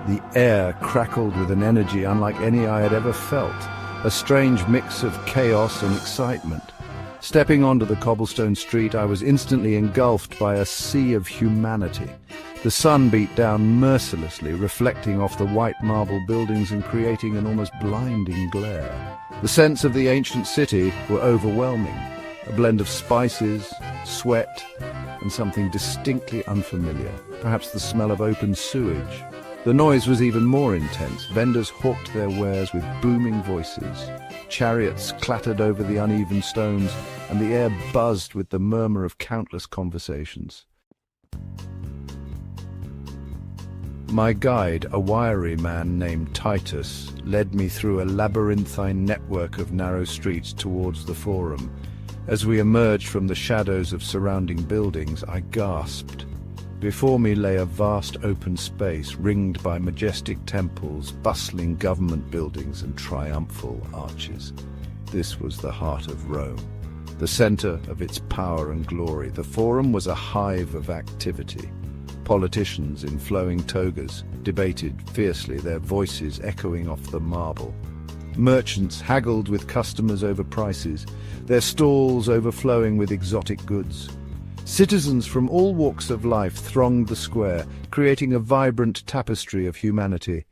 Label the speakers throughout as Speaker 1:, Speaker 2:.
Speaker 1: The air crackled with an energy unlike any I had ever felt, a strange mix of chaos and excitement. Stepping onto the cobblestone street, I was instantly engulfed by a sea of humanity. The sun beat down mercilessly, reflecting off the white marble buildings and creating an almost blinding glare. The scents of the ancient city were overwhelming, a blend of spices, sweat, and something distinctly unfamiliar, perhaps the smell of open sewage. The noise was even more intense. Vendors hawked their wares with booming voices. Chariots clattered over the uneven stones, and the air buzzed with the murmur of countless conversations. My guide, a wiry man named Titus, led me through a labyrinthine network of narrow streets towards the Forum. As we emerged from the shadows of surrounding buildings, I gasped. Before me lay a vast open space, ringed by majestic temples, bustling government buildings and triumphal arches. This was the heart of Rome, the center of its power and glory. The Forum was a hive of activity. Politicians in flowing togas debated fiercely, their voices echoing off the marble. Merchants haggled with customers over prices, their stalls overflowing with exotic goods. Citizens from all walks of life thronged the square, creating a vibrant tapestry of humanity.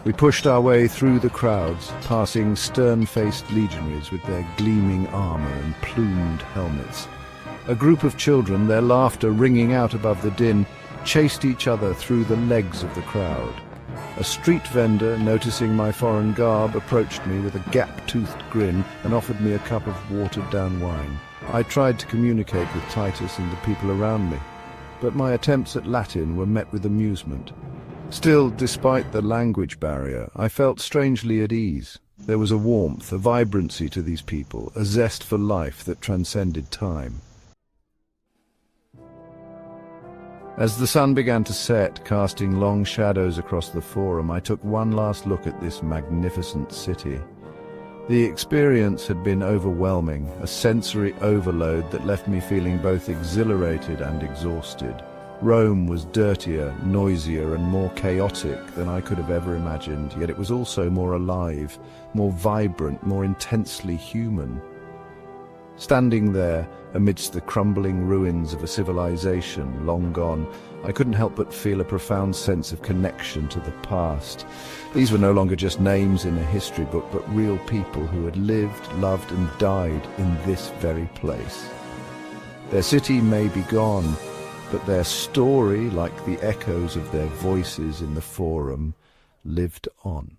Speaker 1: We pushed our way through the crowds, passing stern-faced legionaries with their gleaming armor and plumed helmets. A group of children, their laughter ringing out above the din, chased each other through the legs of the crowd. A street vendor, noticing my foreign garb, approached me with a gap-toothed grin and offered me a cup of watered-down wine. I tried to communicate with Titus and the people around me, but my attempts at Latin were met with amusement. Still, despite the language barrier, I felt strangely at ease. There was a warmth, a vibrancy to these people, a zest for life that transcended time. As the sun began to set, casting long shadows across the Forum, I took one last look at this magnificent city. The experience had been overwhelming, a sensory overload that left me feeling both exhilarated and exhausted. Rome was dirtier, noisier, and more chaotic than I could have ever imagined, yet it was also more alive, more vibrant, more intensely human. Standing there, amidst the crumbling ruins of a civilization long gone, I couldn't help but feel a profound sense of connection to the past. These were no longer just names in a history book, but real people who had lived, loved, and died in this very place. Their city may be gone, but their story, like the echoes of their voices in the Forum, lived on.